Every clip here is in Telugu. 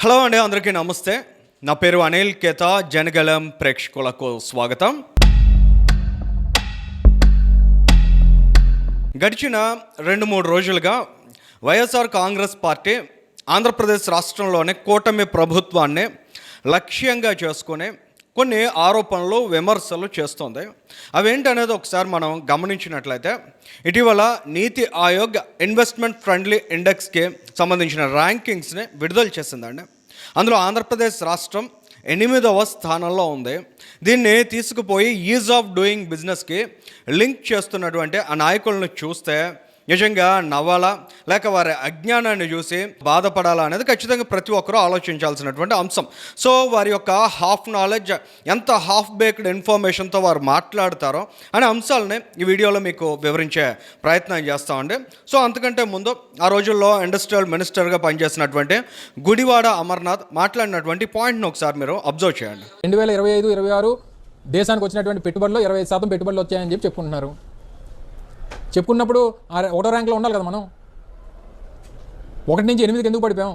హలో అండి, అందరికీ నమస్తే. నా పేరు అనిల్ కేత. జనగలం ప్రేక్షకులకు స్వాగతం. గడిచిన 2-3 రోజులుగా వైఎస్ఆర్ కాంగ్రెస్ పార్టీ ఆంధ్రప్రదేశ్ రాష్ట్రంలోని కూటమి ప్రభుత్వాన్ని లక్ష్యంగా చేసుకుని కొన్ని ఆరోపణలు, విమర్శలు చేస్తోంది. అవేంటనేది ఒకసారి మనం గమనించినట్లయితే, ఇటీవల నీతి ఆయోగ్ ఇన్వెస్ట్మెంట్ ఫ్రెండ్లీ ఇండెక్స్కి సంబంధించిన ర్యాంకింగ్స్ని విడుదల చేసిందండి. అందులో ఆంధ్రప్రదేశ్ రాష్ట్రం 8వ స్థానంలో ఉంది. దీన్ని తీసుకుపోయి ఈజ్ ఆఫ్ డూయింగ్ బిజినెస్కి లింక్ చేస్తున్నటువంటి ఆ నాయకులను చూస్తే నిజంగా నవ్వాలా లేక వారి అజ్ఞానాన్ని చూసి బాధపడాలా అనేది ఖచ్చితంగా ప్రతి ఒక్కరూ ఆలోచించాల్సినటువంటి అంశం. సో వారి యొక్క హాఫ్ నాలెడ్జ్, ఎంత హాఫ్ బేక్డ్ ఇన్ఫర్మేషన్తో వారు మాట్లాడతారో అనే అంశాలని ఈ వీడియోలో మీకు వివరించే ప్రయత్నం చేస్తామండి. సో అంతకంటే ముందు ఆ రోజుల్లో ఇండస్ట్రియల్ మినిస్టర్గా పనిచేసినటువంటి గుడివాడ అమర్నాథ్ మాట్లాడినటువంటి పాయింట్ని ఒకసారి మీరు అబ్జర్వ్ చేయండి. 2025-26 దేశానికి వచ్చినటువంటి పెట్టుబడులు 25% పెట్టుబడులు వచ్చాయని చెప్పుకుంటున్నారు. చెప్పుకున్నప్పుడు 1వ ర్యాంక్లో ఉండాలి కదా. మనం 1 నుంచి 8కి ఎందుకు పడిపోయాం?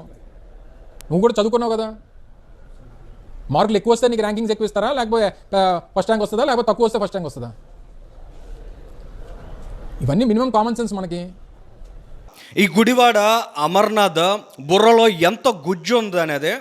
నువ్వు కూడా చదువుకున్నావు కదా. మార్కులు ఎక్కువ వస్తే నీకు ర్యాంకింగ్స్ ఎక్కువ ఇస్తారా, లేకపోతే ఫస్ట్ ర్యాంక్ వస్తుందా, లేకపోతే తక్కువ వస్తే ఫస్ట్ ర్యాంక్ వస్తుందా? ఇవన్నీ మినిమం కామన్ సెన్స్ మనకి. ఈ గుడివాడ అమర్నాథ్ బుర్రలో ఎంత గుజ్జు ఉంది అనేది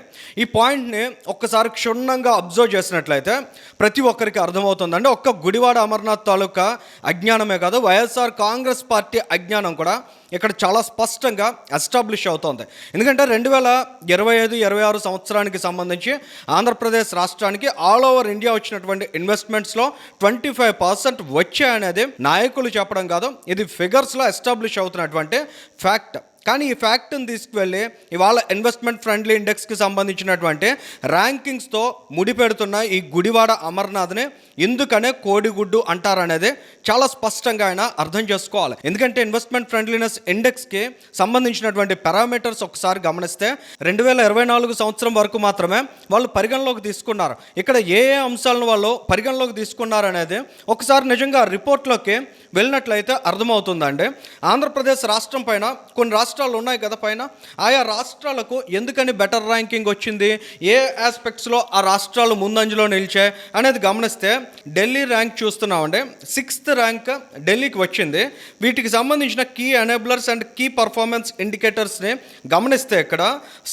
ఈ పాయింట్ని ఒక్కసారి క్షుణ్ణంగా అబ్జర్వ్ చేసినట్లయితే ప్రతి ఒక్కరికి అర్థమవుతుందండి. ఒక్క గుడివాడ అమర్నాథ్ తాలూకా అజ్ఞానమే కాదు, వైఎస్ఆర్ కాంగ్రెస్ పార్టీ అజ్ఞానం కూడా ఇక్కడ చాలా స్పష్టంగా ఎస్టాబ్లిష్ అవుతోంది. ఎందుకంటే 2025-26 సంవత్సరానికి సంబంధించి ఆంధ్రప్రదేశ్ రాష్ట్రానికి ఆల్ ఓవర్ ఇండియా వచ్చినటువంటి ఇన్వెస్ట్మెంట్స్లో 25% వచ్చాయనేది నాయకులు చెప్పడం కాదు, ఇది ఫిగర్స్లో ఎస్టాబ్లిష్ అవుతున్నటువంటి ఫ్యాక్ట్. కానీ ఈ ఫ్యాక్ట్ని తీసుకువెళ్ళి ఇవాళ ఇన్వెస్ట్మెంట్ ఫ్రెండ్లీ ఇండెక్స్కి సంబంధించినటువంటి ర్యాంకింగ్స్తో ముడిపెడుతున్న ఈ గుడివాడ అమర్నాథ్ని ఎందుకనే కోడిగుడ్డు అంటారనేది చాలా స్పష్టంగా ఆయన అర్థం చేసుకోవాలి. ఎందుకంటే ఇన్వెస్ట్మెంట్ ఫ్రెండ్లీనెస్ ఇండెక్స్కి సంబంధించినటువంటి పారామీటర్స్ ఒకసారి గమనిస్తే 2024 సంవత్సరం వరకు మాత్రమే వాళ్ళు పరిగణలోకి తీసుకున్నారు. ఇక్కడ ఏ అంశాలను వాళ్ళు పరిగణలోకి తీసుకున్నారు అనేది ఒకసారి నిజంగా రిపోర్ట్లోకి వెళ్ళినట్లయితే అర్థమవుతుందండి. ఆంధ్రప్రదేశ్ రాష్ట్రం పైన కొన్ని రాష్ట్రాలు ఉన్నాయి కదా, పైన ఆయా రాష్ట్రాలకు ఎందుకని బెటర్ ర్యాంకింగ్ వచ్చింది, ఏ ఆస్పెక్ట్స్లో ఆ రాష్ట్రాలు ముందంజలో నిలిచాయి అనేది గమనిస్తే ఢిల్లీ ర్యాంక్ చూస్తున్నామండి. 6th ర్యాంక్ ఢిల్లీకి వచ్చింది. వీటికి సంబంధించిన key enablers and key performance ఇండికేటర్స్ని గమనిస్తే ఇక్కడ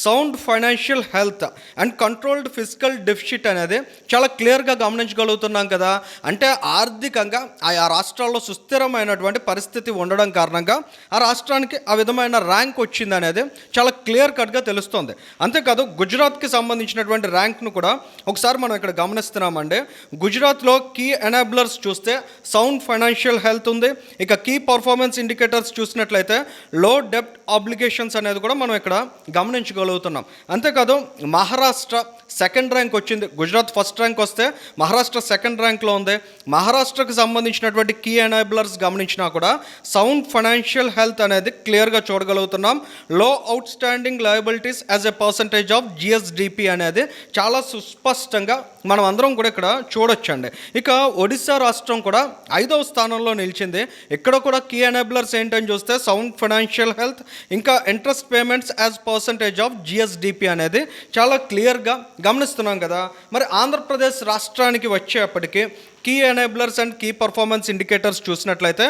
sound financial health and controlled physical deficit అనేది చాలా క్లియర్గా గమనించగలుగుతున్నాం కదా. అంటే ఆర్థికంగా ఆయా రాష్ట్రాల్లో సుస్థిరమైనటువంటి పరిస్థితి ఉండడం కారణంగా ఆ రాష్ట్రానికి ఆ విధమైన ర్యాంక్ వచ్చింది అనేది చాలా క్లియర్ కట్గా తెలుస్తుంది. అంతేకాదు గుజరాత్కి సంబంధించినటువంటి ర్యాంక్ను కూడా ఒకసారి మనం ఇక్కడ గమనిస్తున్నామండి. గుజరాత్లో కీ ఎనేబులర్స్ చూస్తే సౌండ్ ఫైనాన్షియల్ హెల్త్ ఉంది. ఇక కీ పర్ఫార్మెన్స్ ఇండికేటర్స్ చూసినట్లయితే లో డెప్ట్ ఆబ్లిగేషన్స్ అనేది కూడా మనం ఇక్కడ గమనించగలుగుతున్నాం. అంతేకాదు మహారాష్ట్ర 2nd ర్యాంక్ వచ్చింది. గుజరాత్ 1st ర్యాంక్ వస్తే మహారాష్ట్ర 2nd ర్యాంక్లో ఉంది. మహారాష్ట్రకు సంబంధించినటువంటి కీ ఎనేబులర్స్ గమనించినా కూడా సౌండ్ ఫైనాన్షియల్ హెల్త్ అనేది క్లియర్గా చూడగలుగుతున్నాం. లో out standing liabilities as a percentage of GSDP అనేది చాలా సుస్పష్టంగా మనం అందరం కూడా ఇక్కడ చూడొచ్చండి. ఇక ఒడిశా రాష్ట్రం కూడా 5వ స్థానంలో నిలిచింది. ఇక్కడ కూడా కీ ఎనేబులర్స్ ఏంటని చూస్తే సౌండ్ ఫైనాన్షియల్ హెల్త్, ఇంకా interest payments as percentage of GSDP అనేది చాలా క్లియర్గా గమనిస్తున్నాం కదా. మరి ఆంధ్రప్రదేశ్ రాష్ట్రానికి వచ్చేప్పటికీ key enablers and key performance indicators చూసినట్లయితే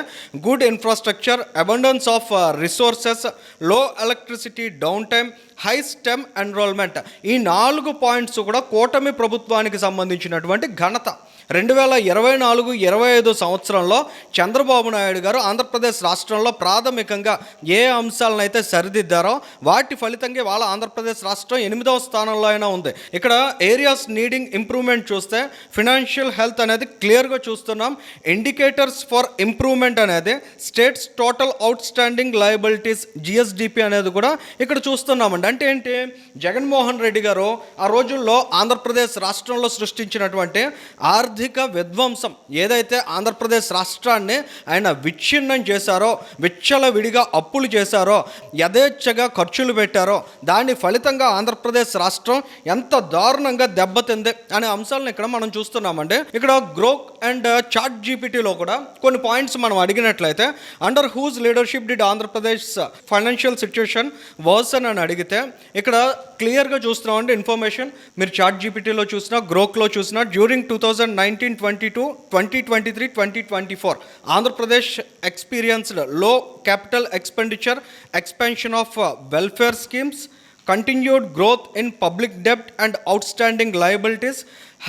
good infrastructure, abundance of resources, low electricity downtime, high STEM enrolment, ఈ 4 పాయింట్స్ కూడా కూటమి ప్రభుత్వానికి సంబంధించినటువంటి ఘనత. 2024-25 సంవత్సరంలో చంద్రబాబు నాయుడు గారు ఆంధ్రప్రదేశ్ రాష్ట్రంలో ప్రాథమికంగా ఏ అంశాలను అయితే సరిదిద్దారో వాటి ఫలితంగా వాళ్ళ ఆంధ్రప్రదేశ్ రాష్ట్రం 8వ స్థానంలో అయినా ఉంది. ఇక్కడ ఏరియాస్ నీడింగ్ ఇంప్రూవ్మెంట్ చూస్తే ఫినాన్షియల్ హెల్త్ అనేది క్లియర్గా చూస్తున్నాం. ఇండికేటర్స్ ఫర్ ఇంప్రూవ్మెంట్ అనేది states total out standing liabilities GSDP అనేది కూడా ఇక్కడ చూస్తున్నామండి. అంటే ఏంటి, జగన్మోహన్ రెడ్డి గారు ఆ రోజుల్లో ఆంధ్రప్రదేశ్ రాష్ట్రంలో సృష్టించినటువంటి ఆర్థిక ఆర్థిక విధ్వంసం ఏదైతే ఆంధ్రప్రదేశ్ రాష్ట్రాన్ని ఆయన విచ్ఛిన్నం చేశారో, విచ్చలవిడిగా అప్పులు చేశారో, యథేచ్ఛగా ఖర్చులు పెట్టారో, దాని ఫలితంగా ఆంధ్రప్రదేశ్ రాష్ట్రం ఎంత దారుణంగా దెబ్బతింది అనే అంశాలను ఇక్కడ మనం చూస్తున్నామండి. ఇక్కడ గ్రోక్ అండ్ చాట్ జీపీటీలో కూడా కొన్ని పాయింట్స్ మనం అడిగినట్లయితే, under whose leadership did Andhra Pradesh financial situation worsen అని అడిగితే ఇక్కడ క్లియర్గా చూస్తున్నామండి ఇన్ఫర్మేషన్. మీరు చాట్ జీపీటీలో చూసినా, గ్రోక్లో చూసినా, డ్యూరింగ్ 2019-22, 2023, 2024 ఆంధ్రప్రదేశ్ ఎక్స్పీరియన్స్డ్ లో capital expenditure, expansion of welfare schemes, continued growth in public debt and outstanding liabilities,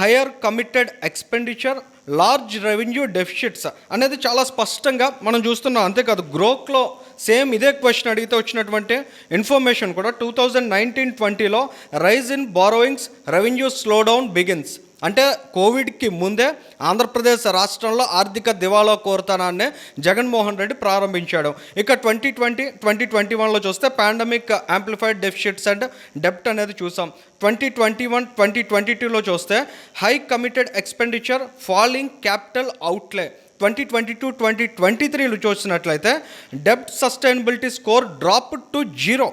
higher committed expenditure, large revenue deficits అనేది చాలా స్పష్టంగా మనం చూస్తున్నాం. అంతేకాదు గ్రోక్లో సేమ్ ఇదే క్వశ్చన్ అడిగితే వచ్చినటువంటి ఇన్ఫర్మేషన్ కూడా 2019-20లో rise in borrowings, revenue slow down begins. అంటే కోవిడ్కి ముందే ఆంధ్రప్రదేశ్ రాష్ట్రంలో ఆర్థిక దివాలా కోరతనాన్ని జగన్మోహన్ రెడ్డి ప్రారంభించాడు. ఇక 2020-2021లో చూస్తే పాండమిక్ యాంప్లిఫైడ్ డెఫిషిట్స్ అండ్ డెప్ట్ అనేది చూసాం. 2021-2022లో చూస్తే high committed expenditure, falling capital outlay. 2022-2023లో చూసినట్లయితే డెప్ట్ sustainability score drop to 0,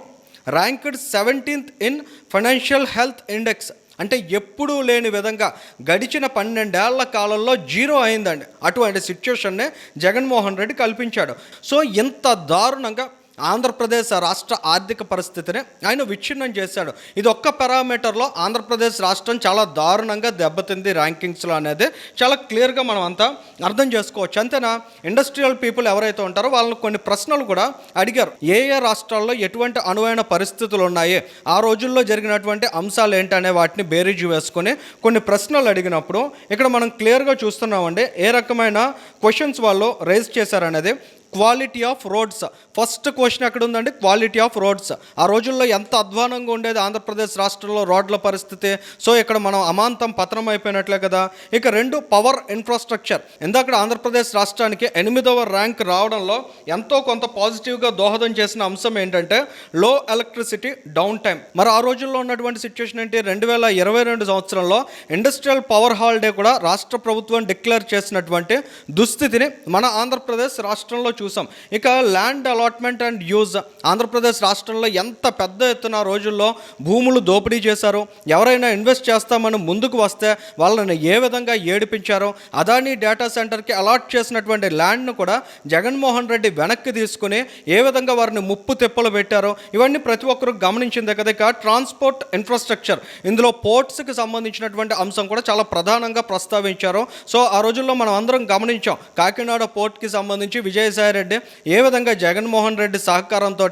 ranked 17th in financial health index. అంటే ఎప్పుడూ లేని విధంగా గడిచిన 12 ఏళ్ల కాలంలో 0 అయిందండి. అటువంటి సిచ్యుయేషన్నే జగన్మోహన్ రెడ్డి కల్పించాడు. సో ఇంత దారుణంగా ఆంధ్రప్రదేశ్ రాష్ట్ర ఆర్థిక పరిస్థితిని ఆయన విచ్ఛిన్నం చేశాడు. ఇది ఒక్క పారామీటర్లో ఆంధ్రప్రదేశ్ రాష్ట్రం చాలా దారుణంగా దెబ్బతింది ర్యాంకింగ్స్లో అనేది చాలా క్లియర్గా మనం అంతా అర్థం చేసుకోవచ్చు. అంతేనా, ఇండస్ట్రియల్ పీపుల్ ఎవరైతే ఉంటారో వాళ్ళని కొన్ని ప్రశ్నలు కూడా అడిగారు. ఏ రాష్ట్రాల్లో ఎటువంటి అనువైన పరిస్థితులు ఉన్నాయి, ఆ రోజుల్లో జరిగినటువంటి అంశాలు ఏంటనే వాటిని బేరీజు వేసుకొని కొన్ని ప్రశ్నలు అడిగినప్పుడు ఇక్కడ మనం క్లియర్గా చూస్తున్నామండి ఏ రకమైన క్వశ్చన్స్ వాళ్ళు రైజ్ చేశారనేది. Quality of roads first question ఎక్కడ ఉందండి, క్వాలిటీ ఆఫ్ రోడ్స్. ఆ రోజుల్లో ఎంత అధ్వానంగా ఉండేది ఆంధ్రప్రదేశ్ రాష్ట్రంలో రోడ్ల పరిస్థితి. సో ఇక్కడ మనం అమాంతం పతనం అయిపోయినట్లే కదా. ఇక 2 పవర్ ఇన్ఫ్రాస్ట్రక్చర్. ఇందాక ఆంధ్రప్రదేశ్ రాష్ట్రానికి 8వ ర్యాంక్ రావడంలో ఎంతో కొంత పాజిటివ్గా దోహదం చేసిన అంశం ఏంటంటే లో ఎలక్ట్రిసిటీ డౌన్ టైం. మరి ఆ రోజుల్లో ఉన్నటువంటి సిచ్యువేషన్ ఏంటి, 2022 సంవత్సరంలో ఇండస్ట్రియల్ పవర్ హాలిడే కూడా రాష్ట్ర ప్రభుత్వం డిక్లేర్ చేసినటువంటి దుస్థితిని మన ఆంధ్రప్రదేశ్ రాష్ట్రంలో చూసాం. ఇక land allotment and use. Andhra Pradesh రాష్ట్రంలో ఎంత పెద్ద ఎత్తున రోజుల్లో భూములు దోపిడీ చేశారు. ఎవరైనా ఇన్వెస్ట్ చేస్తామని ముందుకు వస్తే వాళ్ళని ఏ విధంగా ఏడిపించారో, అదానీ డేటా సెంటర్కి అలాట్ చేసినటువంటి ల్యాండ్ను కూడా జగన్మోహన్ రెడ్డి వెనక్కి తీసుకుని ఏ విధంగా వారిని ముప్పు తిప్పలు పెట్టారో ఇవన్నీ ప్రతి ఒక్కరు గమనించిందే కదా. ఇక ట్రాన్స్పోర్ట్ ఇన్ఫ్రాస్ట్రక్చర్, ఇందులో పోర్ట్స్కి సంబంధించినటువంటి అంశం కూడా చాలా ప్రధానంగా ప్రస్తావించారు. సో ఆ రోజుల్లో మనం అందరం గమనించాం కాకినాడ పోర్ట్కి సంబంధించి విజయసాయి రెడ్డి ఏ విధంగా జగన్మోహన్ రెడ్డి సహకారంతో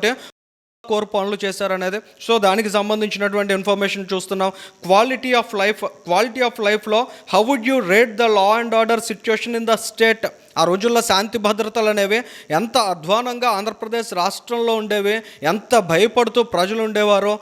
కోర్ పనులు చేశారనేది. సో దానికి సంబంధించినటువంటి ఇన్ఫర్మేషన్ చూస్తున్నాం. క్వాలిటీ ఆఫ్ లైఫ్లో how would you rate the law and order situation in the state. ఆ రోజుల్లో శాంతి భద్రతలు అనేవి ఎంత అధ్వానంగా ఆంధ్రప్రదేశ్ రాష్ట్రంలో ఉండేవి, ఎంత భయపడుతూ ప్రజలు ఉండేవారో,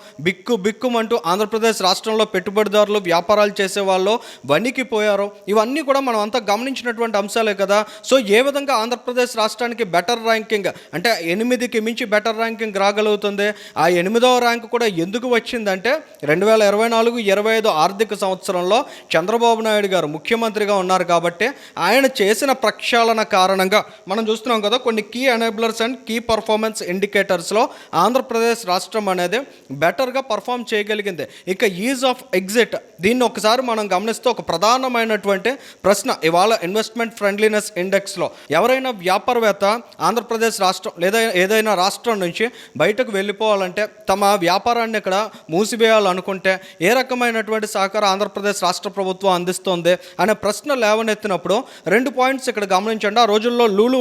బిక్కుమంటూ ఆంధ్రప్రదేశ్ రాష్ట్రంలో పెట్టుబడిదారులు వ్యాపారాలు చేసేవాళ్ళు వణికిపోయారో, ఇవన్నీ కూడా మనం అంతా గమనించినటువంటి అంశాలే కదా. సో ఏ విధంగా ఆంధ్రప్రదేశ్ రాష్ట్రానికి బెటర్ ర్యాంకింగ్ అంటే 8కి మించి బెటర్ ర్యాంకింగ్ రాగలుగుతుంది. ఆ 8వ ర్యాంక్ కూడా ఎందుకు వచ్చిందంటే 2024-25 ఆర్థిక సంవత్సరంలో చంద్రబాబు నాయుడు గారు ముఖ్యమంత్రిగా ఉన్నారు కాబట్టి ఆయన చేసిన ప్రక్షాళన కారణంగా మనం చూస్తున్నాం కదా. కొన్ని key enablers and key performance ఇండికేటర్స్లో Andhra Pradesh రాష్ట్రం అనేది బెటర్గా పర్ఫామ్ చేయగలిగింది. ఇక ఈజ్ ఆఫ్ ఎగ్జిట్, దీన్ని ఒకసారి మనం గమనిస్తే ఒక ప్రధానమైనటువంటి ప్రశ్న ఇవాళ ఇన్వెస్ట్మెంట్ ఫ్రెండ్లీనెస్ ఇండెక్స్లో ఎవరైనా వ్యాపారవేత్త ఆంధ్రప్రదేశ్ రాష్ట్రం లేదా ఏదైనా రాష్ట్రం నుంచి బయటకు వెళ్ళిపోవాలంటే, తమ వ్యాపారాన్ని ఇక్కడ మూసివేయాలనుకుంటే ఏ రకమైనటువంటి సహకారం ఆంధ్రప్రదేశ్ రాష్ట్ర ప్రభుత్వం అందిస్తోంది అనే ప్రశ్న లేవనెత్తినప్పుడు 2 పాయింట్స్ ఇక్కడ గమనించండి. ఆ రోజుల్లో లూలు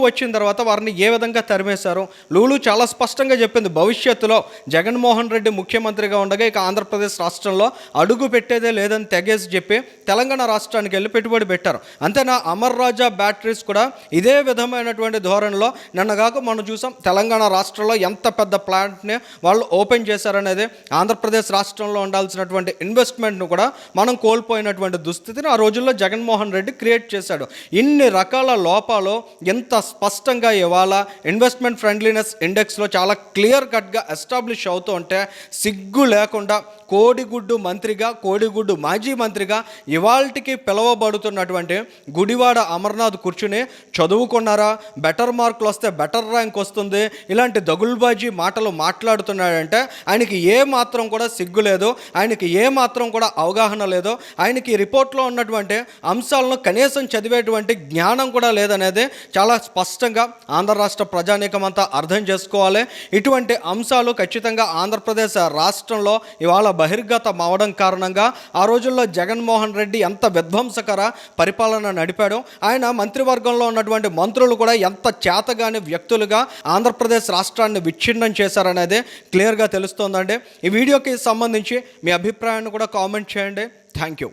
వచ్చిన తర్వాత వారిని ఏ విధంగా తరిమేశారు. లూలు చాలా స్పష్టంగా చెప్పింది భవిష్యత్తులో జగన్మోహన్ రెడ్డి ముఖ్యమంత్రిగా ఉండగా ఇక ఆంధ్రప్రదేశ్ రాష్ట్రంలో అడుగు పెట్టేదే లేదని తెగేసి చెప్పి తెలంగాణ రాష్ట్రానికి వెళ్ళి పెట్టుబడి పెట్టారు. అంతేనా, అమర్ రాజా బ్యాటరీస్ కూడా ఇదే విధమైనటువంటి ధోరణిలో నిన్నగాక మనం చూసాం. తెలంగాణ రాష్ట్రంలో ఎంత పెద్ద ప్లాంట్ని వాళ్ళు ఓపెన్ చేశారనేది ఆంధ్రప్రదేశ్ రాష్ట్రంలో ఉండాల్సినటువంటి ఇన్వెస్ట్మెంట్ను కూడా మనం కోల్పోయినటువంటి దుస్థితిని ఆ రోజుల్లో జగన్మోహన్ రెడ్డి క్రియేట్ చేశాడు. ఇన్ని రకాల లోపాలు ఎంత స్పష్టంగా ఇవాళ ఇన్వెస్ట్మెంట్ ఫ్రెండ్లీనెస్ ఇండెక్స్లో చాలా క్లియర్ కట్గా ఎస్టాబ్లిష్ అవుతూ ఉంటే సిగ్గు లేకుండా కోడిగుడ్డు మంత్రిగా, కోడిగుడ్డు మాజీ మంత్రిగా ఇవాల్టికి పిలువబడుతున్నటువంటి గుడివాడ అమర్నాథ్ కూర్చుని చదువుకున్నారా, బెటర్ మార్కులు వస్తే బెటర్ ర్యాంక్ వస్తుంది, ఇలాంటి దగుల్బాజీ మాటలు మాట్లాడుతున్నాడంటే ఆయనకి ఏ మాత్రం కూడా సిగ్గు లేదు, ఆయనకి ఏ మాత్రం కూడా అవగాహన లేదు, ఆయనకి రిపోర్ట్లో ఉన్నటువంటి అంశాలను కనీసం చదివేటువంటి జ్ఞానం కూడా లేదనేది చాలా స్పష్టంగా ఆంధ్ర రాష్ట్ర ప్రజానీకం అంతా అర్థం చేసుకోవాలి. ఇటువంటి అంశాలు ఖచ్చితంగా ఆంధ్రప్రదేశ్ రాష్ట్రంలో ఇవాళ బహిర్గతం అవడం కారణంగా ఆ రోజుల్లో జగన్మోహన్ రెడ్డి ఎంత విధ్వంసకర పరిపాలన నడిపాడో, ఆయన మంత్రివర్గంలో ఉన్నటువంటి మంత్రులు కూడా ఎంత చేతగాని వ్యక్తులుగా ఆంధ్రప్రదేశ్ రాష్ట్రాన్ని విచ్ఛిన్నం చేశారనేది క్లియర్గా తెలుస్తోందండి. ఈ వీడియోకి సంబంధించి మీ అభిప్రాయాన్ని కూడా కామెంట్ చేయండి. Thank you.